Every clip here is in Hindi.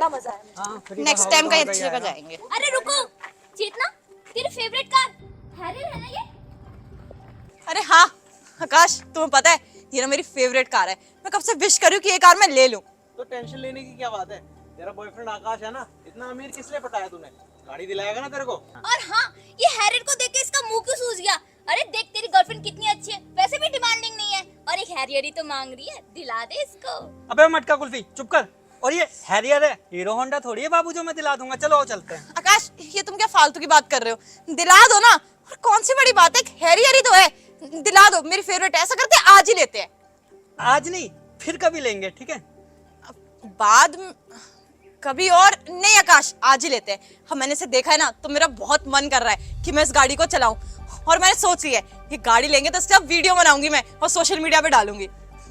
बड़ा मजा है। नेक्स्ट टाइम कहीं अच्छी जगह जाएंगे। अरे रुको चेतना, तेरी फेवरेट कार हैरियर है ना ये? अरे हाँ आकाश, तुम्हें पता है ये ना मेरी फेवरेट कार है। मैं कब से विश कर रही हूँ कि ये कार मैं ले लूं। तो टेंशन लेने की क्या बात है, तेरा बॉयफ्रेंड आकाश है ना, इतना अमीर किस लिए पटाया तूने, गाड़ी दिलाएगा ना तेरे को। और हाँ, ये हैरियर को देख के इसका मुंह क्यों सूज गया? अरे देख तेरी गर्लफ्रेंड कितनी अच्छी है, वैसे भी डिमांडिंग नहीं है और एक हैरियर ही तो मांग रही है, दिला दे इसको। अबे मटका कुल्फी चुप कर। और ये हैरियर है, हीरो होंडा थोड़ी है बाबू जो मैं दिला दूंगा। चलो चलते हैं। आकाश ये तुम क्या फालतू की बात कर रहे हो? दिला दो ना। और कौन सी बड़ी बात है, हैरियर ही तो है, दिला दो, मेरी फेवरेट है। ऐसा करते हैं आज ही लेते हैं। आज नहीं, फिर कभी लेंगे, ठीक है? बाद कभी और नहीं आकाश, आज ही लेते हैं। हम मैंने इसे देखा है ना तो मेरा बहुत मन कर रहा है कि मैं इस गाड़ी को चलाऊं। और मैंने सोच लिया है ये गाड़ी लेंगे तो इसका वीडियो बनाऊंगी मैं और सोशल मीडिया पे डालूंगी।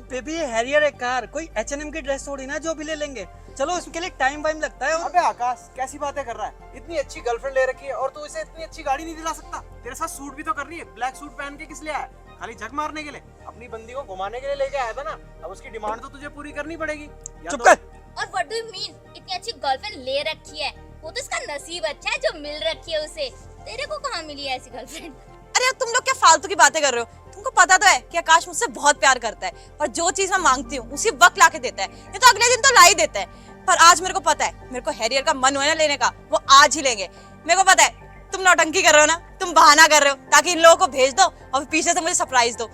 बेबी ये हैरियर है कार, कोई H&M की ड्रेस थोड़ी ना जो भी ले लेंगे। चलो उसके लिए टाइम वाइम लगता है। अबे आकाश कैसी बातें कर रहा है, इतनी अच्छी गर्लफ्रेंड ले रखी है और तू इसे इतनी अच्छी गाड़ी नहीं दिला सकता? तेरे साथ सूट भी तो कर रही है, ब्लैक सूट पहन के किस लिए आया? खाली झक मारने के लिए? अपनी बंदी को घुमाने के लिए लेके आया था ना, अब उसकी डिमांड तो तुझे पूरी करनी पड़ेगी। चुप कर। और व्हाट डू यू मीन, इतनी अच्छी गर्लफ्रेंड ले रखी है, वो तो इसका नसीब अच्छा है जो मिल रखी है उसे। तेरे को कहाँ मिली है ऐसी गर्लफ्रेंड? अरे तुम लोग क्या फालतू की बातें कर रहे हो? तुमको पता तो है कि आकाश मुझसे बहुत प्यार करता है और जो चीज मैं मांगती हूँ उसी वक्त लाके देता है। ये तो अगले दिन तो ला ही देता है। पर आज मेरे को पता है, मेरे को हैरियर का मन हुआ ना लेने का, वो आज ही लेंगे। मेरे को पता है तुम नौटंकी कर रहे हो ना, तुम बहाना कर रहे हो ताकि इन लोगों को भेज दो और पीछे से मुझे सरप्राइज दो।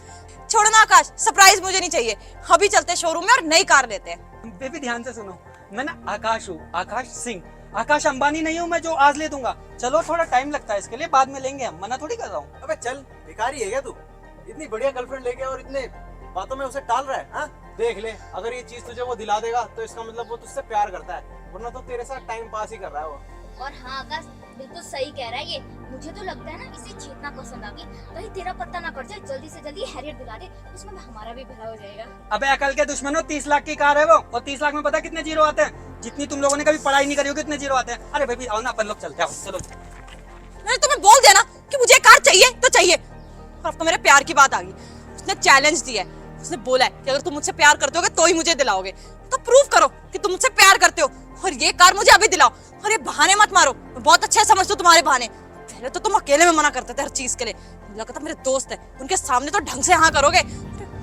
छोड़ो ना आकाश, सरप्राइज मुझे नहीं चाहिए। अभी चलते शोरूम में और नई कार लेते हैं। बेबी ध्यान से सुनो, मैं ना आकाश हूँ, आकाश सिंह। आकाश अंबानी नहीं हूँ मैं जो आज ले दूंगा। चलो थोड़ा टाइम लगता है इसके लिए, बाद में लेंगे हम, मना थोड़ी कर रहा हूँ। अबे चल, भिखारी है क्या तू? इतनी बढ़िया गर्लफ्रेंड लेके और इतने बातों में उसे टाल रहा है। हाँ देख ले, अगर ये चीज तुझे वो दिला देगा तो इसका मतलब वो तुझसे प्यार करता है, वरना तो तेरे साथ टाइम पास ही कर रहा है वो। और हाँ आकाश बिल्कुल सही कह रहा है ये। मुझे तो लगता है ना इसे चेतना पसंद आ गई, कहीं तेरा पत्ता ना कट जाए। जल्दी से जल्दी हैरियर दिला दे, उसमें हमारा भी भला हो जाएगा। अबे अकल के दुश्मनों, 30 लाख की कार है वो, और 30 लाख में पता कितने जीरो आते हैं? जितनी तुम लोगों ने कभी पढ़ाई नहीं करी होगी उतने जीरो आते हैं। अरे बेबी आओ ना, अपन लोग चलते हैं, चलो। मैंने तुम्हें बोल दिया ना कि मुझे कार चाहिए तो चाहिए। और अब तो मेरे प्यार की बात आ गई। उसने चैलेंज दिया है, उसने बोला है कि अगर तुम मुझसे प्यार करते होगे तो ही मुझे दिलाओगे। तो प्रूव करो कि तुम मुझसे प्यार करते हो और ये कार मुझे अभी दिलाओ। और ये बहाने मत मारो, मैं बहुत अच्छे समझती हूँ तुम्हारे बहाने। पहले तो तुम अकेले में मना करते थे हर चीज के लिए, लगता था मेरे दोस्त है, उनके सामने तो ढंग से हाँ करोगे।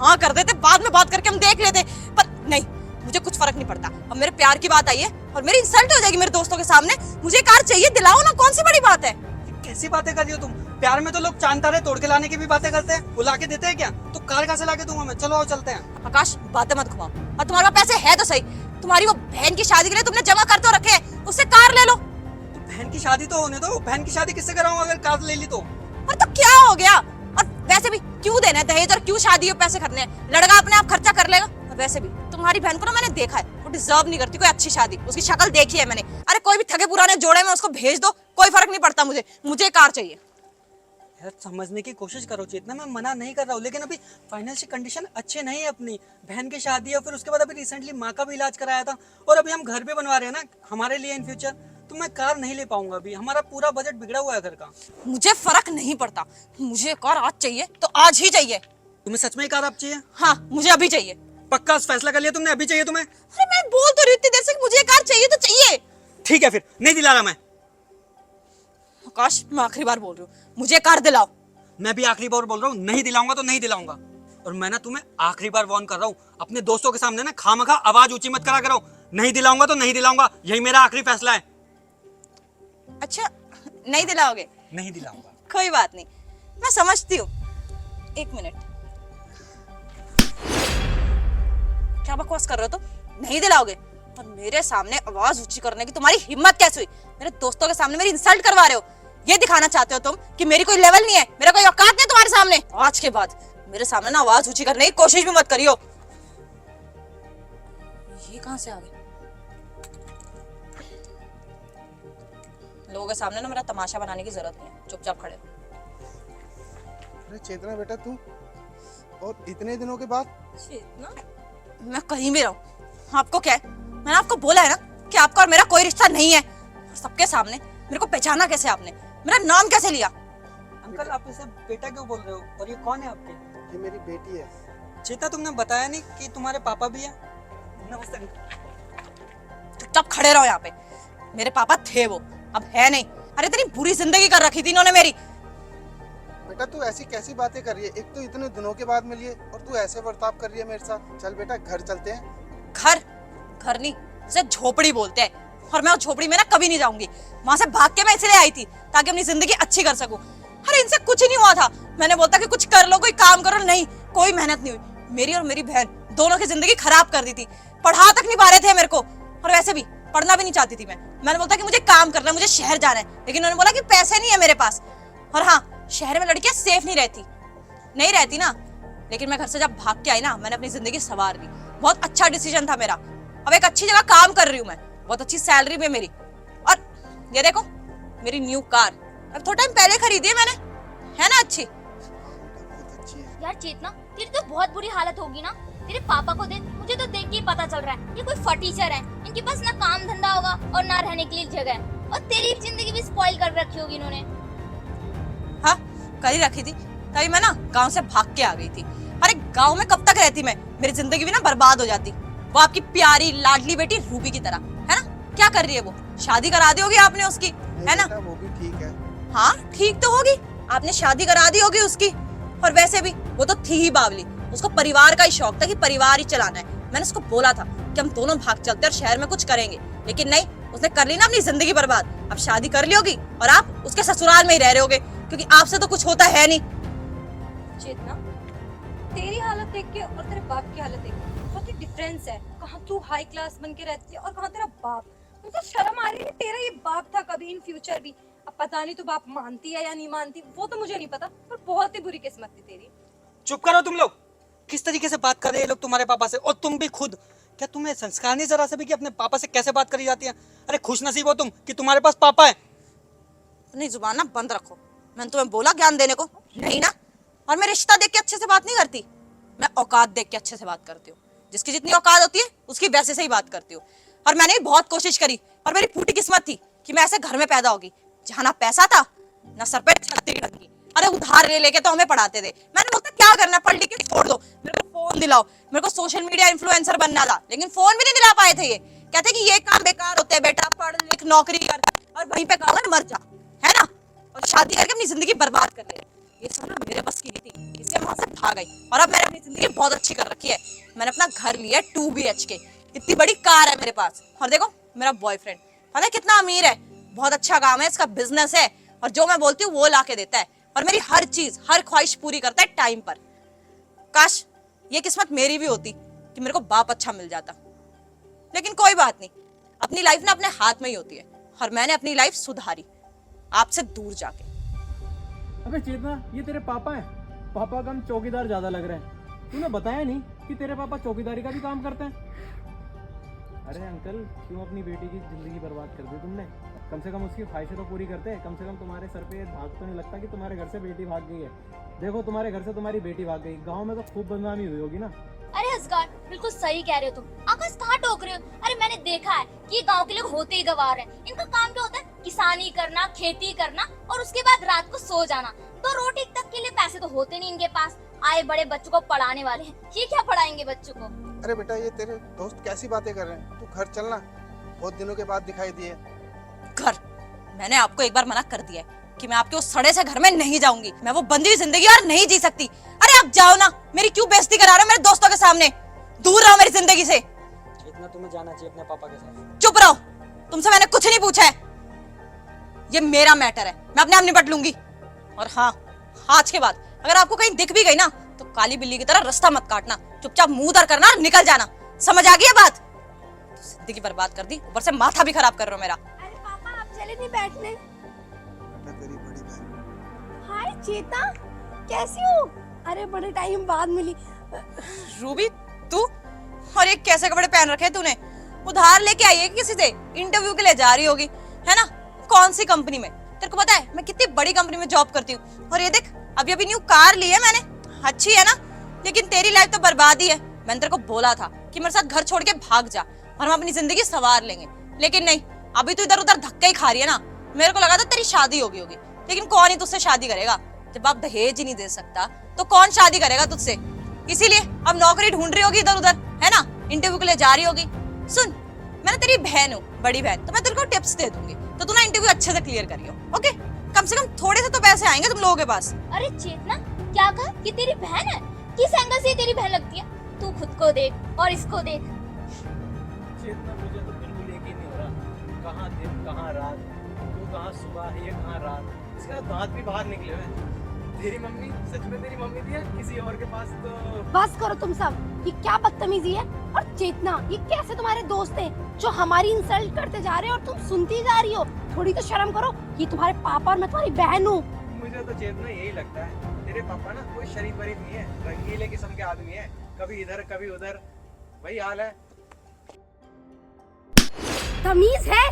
हाँ कर देते, बाद में बात करके हम देख लेते, पर नहीं, मुझे कुछ फर्क नहीं पड़ता। अब मेरे प्यार की बात आई है और मेरी इंसल्ट हो जाएगी मेरे दोस्तों के सामने। मुझे कार चाहिए, दिलाओ ना, कौन सी बड़ी बात है? कैसी बातें कर रही हो तुम? प्यार में तो लोग चांद तारे तोड़ के लाने की भी बातें करते हैं, वो लाके देते हैं क्या? तो कार कहाँ से लाके दूंगा मैं? चलो आओ चलते हैं। आकाश बातें मत घुमाओ, और तुम्हारे पास पैसे है तो सही। तुम्हारी वो बहन की शादी के लिए तुमने जमा कर तो रखे हैं, उससे कार ले लो। तो बहन की शादी तो होने दो, बहन की शादी किससे कराऊंगा अगर कार ले ली तो? और तो क्या हो गया? और वैसे भी क्यों देना है दहेज और क्यों शादी और पैसे खर्चने हैं? लड़का अपने आप खर्चा कर लेगा। और वैसे भी तुम्हारी बहन को ना मैंने देखा है, वो डिजर्व नहीं करती कोई अच्छी शादी। उसकी शक्ल देखी है मैंने। अरे कोई भी थके पुराने जोड़े में उसको भेज दो, कोई फर्क नहीं पड़ता मुझे। मुझे कार चाहिए। यार समझने की कोशिश करो चेतना, मैं मना नहीं कर रहा हूँ, लेकिन अभी फाइनेंशियल कंडीशन अच्छे नहीं है अपनी। बहन की शादी है, फिर उसके बाद अभी रिसेंटली माँ का भी इलाज कराया था, और अभी हम घर भी बनवा रहे हैं ना हमारे लिए इन फ्यूचर। तो मैं कार नहीं ले पाऊंगा अभी, हमारा पूरा बजट बिगड़ा हुआ है घर का। मुझे फर्क नहीं पड़ता, मुझे कार आज चाहिए तो आज ही चाहिए। तुम्हें सच में ही कार अब चाहिए? हाँ मुझे अभी चाहिए। पक्का फैसला कर लिया तुमने, अभी चाहिए तुम्हें? अरे मैं बोल तो रही इतनी देर से कि मुझे कार चाहिए तो चाहिए। ठीक है फिर, नहीं दिला रहा मैं। आकाश मैं आखिरी बार बोल रही हूँ, मुझे कार दिलाओ। मैं भी आखिरी बार बोल रहा हूँ, नहीं दिलाऊंगा तो नहीं दिलाऊंगा। और मैं ना तुम्हें आखिरी बार वार्न कर रहा हूँ, अपने दोस्तों के सामने ना खामखा आवाज ऊंची मत करा करो। नहीं दिलाऊंगा तो नहीं दिलाऊंगा, यही मेरा आखिरी फैसला है। अच्छा नहीं दिलाओगे? नहीं दिलाऊंगा। कोई बात नहीं, मैं समझती हूँ। एक मिनट, क्या बकवास कर रहे हो तुम? नहीं दिलाओगे? और मेरे सामने आवाज ऊंची करने की तुम्हारी हिम्मत कैसे हुई? मेरे दोस्तों के सामने मेरी इंसल्ट करवा रहे हो। ये दिखाना चाहते हो तुम कि मेरी कोई लेवल नहीं है, मेरा कोई औकात नहीं तुम्हारे सामने। आज के बाद मेरे सामने ना आवाज ऊंची करने की कोशिश भी मत करियो। ये कहां से आ गए? लोगों के सामने ना मेरा तमाशा बनाने की जरूरत नहीं है, चुपचाप खड़े हो। अरे चेतना बेटा तू, और इतने दिनों के बाद? चेतना? मैं कहीं भी रहूं, आपको क्या है? मैंने आपको बोला है ना कि आपका और मेरा कोई रिश्ता नहीं है। सबके सामने मेरे को पहचाना कैसे आपने? मेरा नाम कैसे लिया? अंकल आप इसे बेटा क्यों बोल रहे हो? और ये कौन है आपके? ये मेरी बेटी है। चेता तुमने बताया नहीं कि तुम्हारे पापा भी हैं? नमस्ते। चुपचाप खड़े रहो यहाँ पे। मेरे पापा थे वो, अब है नहीं। अरे इतनी बुरी जिंदगी कर रखी थी इन्होंने मेरी। बेटा तू ऐसी कैसी बातें कर रही है? एक तो इतने दिनों के बाद मिली है और तू ऐसे बर्ताव कर रही है मेरे साथ। चल बेटा घर चलते हैं। घर घर नहीं, उसे झोपड़ी बोलते हैं, और मैं उस झोपड़ी में ना कभी नहीं जाऊंगी। वहां से भाग के मैं इसलिए आई थी ताकि अपनी जिंदगी अच्छी कर सकूं। अरे इनसे कुछ नहीं हुआ था। मैंने बोलता कि कुछ कर लो, कोई काम करो, नहीं कोई मेहनत नहीं हुई। मेरी और मेरी बहन दोनों की जिंदगी खराब कर दी थी। पढ़ा तक नहीं पा रहे थे मेरे को, और वैसे भी पढ़ना भी नहीं चाहती थी मैं। मैंने बोलता कि मुझे काम करना है, मुझे शहर जाना है, लेकिन उन्होंने बोला कि पैसे नहीं है मेरे पास। और हाँ, शहर में लड़कियां सेफ नहीं रहती ना। लेकिन मैं घर से जब भाग के आई ना, मैंने अपनी जिंदगी संवार ली। बहुत अच्छा डिसीजन था मेरा। अब एक अच्छी जगह काम कर रही हूँ मैं, बहुत अच्छी सैलरी भी मेरी। और ये देखो मेरी न्यू कार, अब थोड़ा टाइम पहले खरीदी है मैंने, है ना अच्छी। बहुत अच्छी है। यार चेतना, तेरी तो बहुत बुरी हालत होगी ना। तेरे पापा को देख, मुझे तो देख के ही पता चल रहा है ये कोई फटीचर है। इनके पास ना काम धंधा होगा और ना रहने के लिए जगह है, और तेरी जिंदगी भी स्पॉइल कर रखी होगी इन्होंने। हाँ कर ही रखी थी, तभी मैं ना गांव से भाग के आ गई थी। अरे गांव में कब तक रहती मैं, मेरी जिंदगी भी ना बर्बाद हो जाती। वो आपकी प्यारी लाडली बेटी रूबी की तरह, है ना। क्या कर रही है वो, शादी करा दी होगी आपने उसकी, है ना। बेटा वो भी ठीक है। हाँ ठीक तो होगी, आपने शादी करा दी होगी उसकी। और वैसे भी वो तो थी ही बावली, उसको परिवार का ही शौक था कि परिवार ही चलाना है। मैंने उसको बोला था कि हम दोनों भाग चलते और शहर में कुछ करेंगे, लेकिन नहीं, उसने कर ली ना अपनी जिंदगी बर्बाद। अब शादी कर ली होगी और आप उसके ससुराल में ही रह रहे होगे, क्योंकि आपसे तो कुछ होता है नहीं। चेतना, तेरी हालत देख के और तेरे बाप की हालत देख के बहुत ही डिफरेंस है। कहाँ तू हाई क्लास बन के रहती है और कहाँ तेरा बाप। मुझे शर्म आ रही है, तेरा ये बाप था कभी इन फ्यूचर भी। अब पता नहीं तू बाप मानती है या नहीं मानती, वो तो मुझे नहीं पता, पर बहुत ही बुरी किस्मत थी तेरी। चुप करो तुम लोग। किस तरीके से बात कर रहे हैं लोग तुम्हारे पापा से, और तुम भी खुद। क्या तुम्हें संस्कार नहीं जरा से भी कि अपने पापा से कैसे बात करी जाती है? अरे खुशनसीब हो तुम कि तुम्हारे पास पापा है। अपनी जुबान ना बंद रखो। मैंने तुम्हें बोला ज्ञान देने को, नहीं ना। और मैं रिश्ता देख के अच्छे से बात नहीं करती, मैं औकात देख के अच्छे से बात करती हूँ। जिसकी जितनी औकात होती है उसकी वैसे से ही बात करती हूँ। और मैंने भी बहुत कोशिश करी, और मेरी फूटी किस्मत थी कि मैं ऐसे घर में पैदा होगी जहाँ ना पैसा था ना सर पे छतरी ढंगी। अरे उधार ले लेके तो हमें पढ़ाते थे। मैंने बोलता क्या करना, पढ़ लिख के छोड़ दो, मेरे को फोन दिलाओ। मेरे को सोशल मीडिया इन्फ्लुएंसर बनना था, लेकिन फोन भी नहीं दिला पाए थे। ये कहते कि ये काम बेकार होते हैं बेटा, पढ़ लिख नौकरी कर और वहीं पे खाकर मर जा, है ना। और शादी करके अपनी जिंदगी बर्बाद कर ले। ये सब ना मेरे बस की नहीं थी, इसलिए वहां से भाग गई। और अब मैंने अपनी जिंदगी बहुत अच्छी कर रखी है। मैंने अपना घर लिया 2 BHK, इतनी बड़ी कार है मेरे पास। और देखो मेरा बॉयफ्रेंड पता है कितना अमीर है, बहुत अच्छा काम है इसका, बिजनेस है, और जो मैं बोलती हूँ वो ला के देता है, और मेरी हर चीज हर ख्वाहिश पूरी करता है टाइम पर। काश ये किस्मत मेरी भी होती कि मेरे को बाप अच्छा मिल जाता, लेकिन कोई बात नहीं, अपनी लाइफ ना अपने हाथ में ही होती है। और मैंने अपनी लाइफ सुधारी आपसे दूर जाके। अबे चेतना, ये तेरे पापा हैं? पापा का हम चौकीदार ज्यादा लग रहे हैं। तूने बताया नहीं कि तेरे पापा चौकीदारी का भी काम करते हैं? अरे अंकल, क्यों अपनी बेटी की जिंदगी बर्बाद कर दी तुमने? कम से कम उसकी ख्वाहिशें तो पूरी करते हैं। कम से कम तुम्हारे सर पे भाग तो नहीं लगता कि तुम्हारे घर से बेटी भाग गई है। देखो तुम्हारे घर से तुम्हारी बेटी भाग गई, गांव में तो खूब बदनामी हुई होगी ना। अरे असगार, बिल्कुल सही कह रहे हो तुम। आकाश कहाँ टोक रहे हो? अरे मैंने देखा है कि ये गांव के लोग होते ही गवार हैं। इनका काम क्या होता है? किसानी करना, खेती करना, और उसके बाद रात को सो जाना। तो रोटी तक के लिए पैसे तो होते नहीं इनके पास। आए बड़े बच्चों को पढ़ाने वाले हैं, ये क्या पढ़ाएंगे बच्चों को? अरे बेटा ये तेरे दोस्त कैसी बातें कर रहे हैं? तू घर चलना, बहुत दिनों के बाद दिखाई दिए। घर, मैंने आपको एक बार मना कर दिया है कि मैं आपके उस सड़े से घर में नहीं जाऊंगी। मैं वो बंदी हुई जिंदगी और नहीं जी सकती। अरे आप जाओ ना, मेरी क्यों बेइज्जती करा रहे हो मेरे दोस्तों के सामने? दूर रहो मेरी जिंदगी से। इतना तुम्हें जाना चाहिए अपने पापा के साथ। चुप रहो, तुमसे मैंने कुछ नहीं पूछा है। ये मेरा मैटर है, मैं अपने आप निपट लूंगी। और हाँ, आज के बाद अगर आपको कहीं दिख भी गई ना, तो काली बिल्ली की तरह रास्ता मत काटना, चुपचाप मुंह उधर करना और निकल जाना। समझ आ गई है बात? जिंदगी बर्बाद कर दी, ऊपर से माथा भी खराब कर रहे हो मेरा। अरे पापा, आप चले नहीं बैठने? बेटा तेरी बड़ी बहन। हाय चेता, कैसी हो? अरे बड़े टाइम बाद मिली। रूबी, तू? और ये कैसे कपड़े पहन रखे तूने? उधार लेके आई है किसी से? इंटरव्यू के लिए जा रही होगी, है ना? कौन सी कंपनी में? तेरे को पता है मैं कितनी बड़ी कंपनी में जॉब करती हूँ। और ये देख, अभी अभी न्यू कार ली है मैंने, अच्छी है ना, लेकिन तेरी लाइफ तो बर्बाद ही है। मैंने तेरे को बोला था कि मेरे साथ घर छोड़ के भाग जा और हम अपनी जिंदगी संवार लेंगे, लेकिन नहीं, अभी तो इधर उधर धक्के ही खा रही है ना। मेरे को लगा था तेरी शादी होगी, लेकिन कौन ही तुझसे शादी करेगा? जब आप दहेज ही नहीं दे सकता तो कौन शादी करेगा तुझसे? इसीलिए अब नौकरी ढूंढ रही होगी इधर उधर, है ना? इंटरव्यू के लिए जा रही होगी। सुन, मैं ना तेरी बहन हूँ, बड़ी बहन, तो मैं तेरे को टिप्स दे दूंगी, तो तू ना इंटरव्यू अच्छे से क्लियर करियो, ओके? कम से कम थोड़े से तो पैसे आएंगे तुम लोगों के पास। अरे चेतना, क्या कहा कि तेरी बहन है? किस एंगल से तेरी बहन लगती है? तू खुद को देख और इसको देख। चेतना मुझे तो बिल्कुल यकीन नहीं हो रहा, कहाँ दिन कहाँ रात, तू कहाँ सुबह है ये कहाँ रात, इसका दांत भी बाहर निकले हुए हैं। तेरी मम्मी सच में तेरी मम्मी थी या किसी और के पास? तो बस करो तुम सब, ये क्या बदतमीजी है। और चेतना, ये कैसे तुम्हारे दोस्त हैं जो हमारी इंसल्ट करते जा रहे हो और तुम सुनती जा रही हो? थोड़ी तो शर्म करो, ये तुम्हारे पापा और मैं तुम्हारी बहन हूँ। मुझे तो चेतना यही लगता है, तेरे पापा ना कोई शरीफ वरीफ नहीं है, रंगीले किस्म के आदमी है, कभी इधर कभी उधर, वही हाल है। तमीज है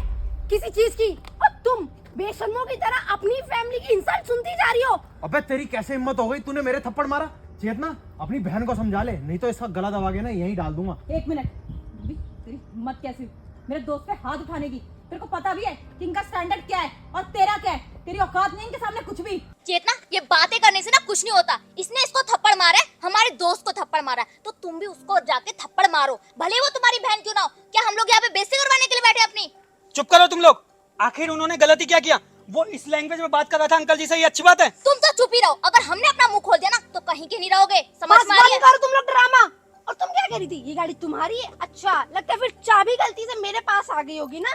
किसी चीज की? और तुम बेशर्मों की तरह अपनी फैमिली की इंसल्ट सुनती जा रही हो। अबे तेरी कैसे हिम्मत हो गई, तूने मेरे थप्पड़ मारा? चेतना अपनी बहन को समझा ले, नहीं तो इसका गला दबा के ना यहीं डाल दूंगा। एक मिनट, तेरी हिम्मत कैसी हुई मेरे दोस्त पे हाथ उठाने की? तेरे को पता भी है कि इनका स्टैंडर्ड क्या है और तेरा क्या है? तेरी औकात नहीं इनके सामने कुछ भी। चेतना, ये बातें करने से ना कुछ नहीं होता। इसने इसको थप्पड़ मारा है, हमारे दोस्त को थप्पड़ मारा है, तो तुम भी उसको जाके थप्पड़ मारो, भले वो तुम्हारी बहन क्यों ना हो। क्या हम लोग यहाँ पे बेइज्जती करवाने के लिए बैठे अपनी? चुप करो तुम लोग। आखिर उन्होंने गलती क्या किया? वो इस लैंग्वेज में बात कर रहा था अंकल जी से, ये अच्छी बात है? तुम तो चुप ही रहो। अगर हमने अपना मुंह खोल दिया ना तो कहीं के नहीं रहोगे, समझ बस में आ रही बंद है? करो तुम लोग ड्रामा। और तुम क्या कह रही थी? ये गाड़ी तुम्हारी है? अच्छा, लगता है फिर चाबी गलती से मेरे पास आ गई होगी ना?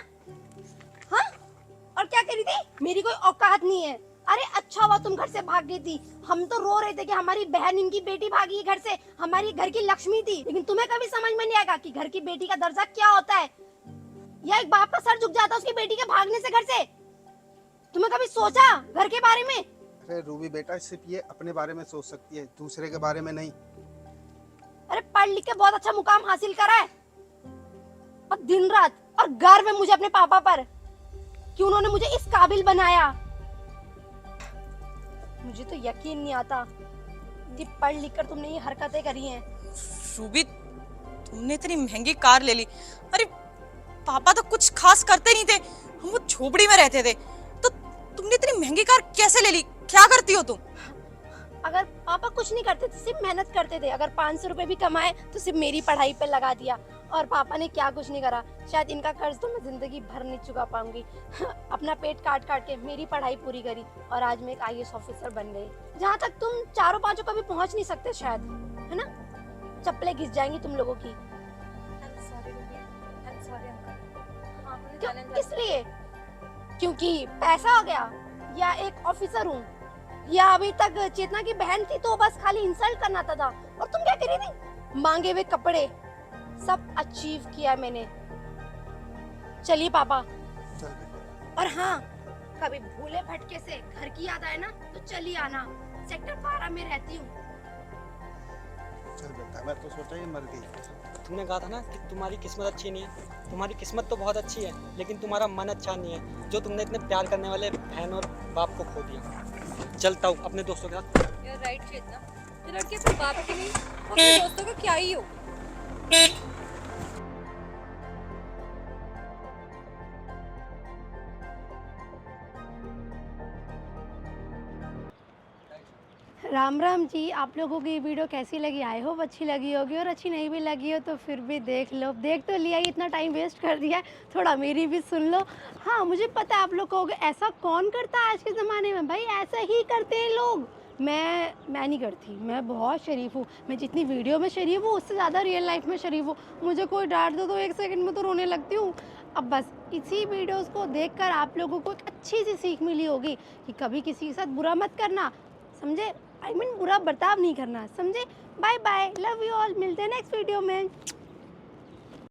हाँ? और क्या कह रही थी? मेरी कोई औकात नहीं है। अरे अच्छा हुआ तुम घर से भाग गई थी। हम तो रो रहे थे कि हमारी बहन, इनकी बेटी भागी है घर से, हमारी घर की लक्ष्मी थी। लेकिन तुम्हें कभी समझ में नहीं आएगा कि घर की बेटी का दर्जा क्या होता है, या एक बाप का सर झुक जाता है उसकी बेटी के भागने से घर से। तुम्हें कभी सोचा घर के बारे में? अरे रूबी बेटा, सिर्फ ये अपने बारे में सोच सकती है, दूसरे के बारे में नहीं। अरे पढ़ लिख के बहुत अच्छा मुकाम हासिल करा है, और दिन रात, और गर्व है मुझे अपने पापा पर कि उन्होंने मुझे इस काबिल बनाया। मुझे तो यकीन नहीं आता कि पढ़ लिख कर तुमने ये हरकतें करी हैं। रूबी, तुमने इतनी महंगी कार ले ली। अरे पापा तो कुछ खास करते नहीं थे, हम वो झोपड़ी में रहते थे, तो तुमने इतनी महंगी कार कैसे ले ली? क्या करती हो तुम? अगर पापा कुछ नहीं करते थे, सिर्फ मेहनत करते थे, अगर 500 रुपए भी कमाए तो सिर्फ मेरी पढ़ाई पे लगा दिया। और पापा ने क्या कुछ नहीं करा। शायद इनका कर्ज तो मैं जिंदगी भर नहीं चुका पाऊंगी। अपना पेट काट काट के मेरी पढ़ाई पूरी करी, और आज मैं एक IAS ऑफिसर बन गई, जहाँ तक तुम चारों पांचों कभी पहुँच नहीं सकते शायद, है ना? चप्पलें घिस जाएंगी तुम लोगों की। क्यों? किस लिए? क्योंकि पैसा हो गया, या एक ऑफिसर हूँ, या अभी तक चेतना की बहन थी तो बस खाली इंसल्ट करना था? और तुम क्या करी थी? मांगे हुए कपड़े सब अचीव किया मैंने। चलिए पापा। चल बेटा। और हाँ, कभी भूले भटके से घर की याद आए ना तो चलिए आना, सेक्टर 12 में रहती हूँ। चल बेटा, मैं तो सोचा ये मर गई। तुमने कहा था ना कि तुम्हारी किस्मत अच्छी नहीं है। तुम्हारी किस्मत तो बहुत अच्छी है, लेकिन तुम्हारा मन अच्छा नहीं है, जो तुमने इतने प्यार करने वाले बहन और बाप को खो दिया। चलता हूँ अपने दोस्तों के साथ। You're right, चेतना, जो लड़की अपने बाप की नहीं, वो अपने दोस्तों का क्या ही हो। राम राम जी, आप लोगों को ये वीडियो कैसी लगी? आई होप अच्छी लगी होगी, और अच्छी नहीं भी लगी हो तो फिर भी देख लो। देख तो लिया ही, इतना टाइम वेस्ट कर दिया है, थोड़ा मेरी भी सुन लो। हाँ, मुझे पता है आप लोग कहोगे ऐसा कौन करता है आज के ज़माने में? भाई ऐसा ही करते हैं लोग। मैं नहीं करती, मैं बहुत शरीफ हूँ। मैं जितनी वीडियो में शरीफ हूँ उससे ज़्यादा रियल लाइफ में शरीफ हूँ। मुझे कोई डांट दो तो 1 सेकंड में तो रोने लगती हूँ। अब बस इसी वीडियोस को देखकर आप लोगों को एक अच्छी सी सीख मिली होगी कि कभी किसी के साथ बुरा मत करना, समझे? I mean, बुरा बर्ताव नहीं करना, समझे? Bye bye, love you all, मिलते हैं नेक्स्ट वीडियो में।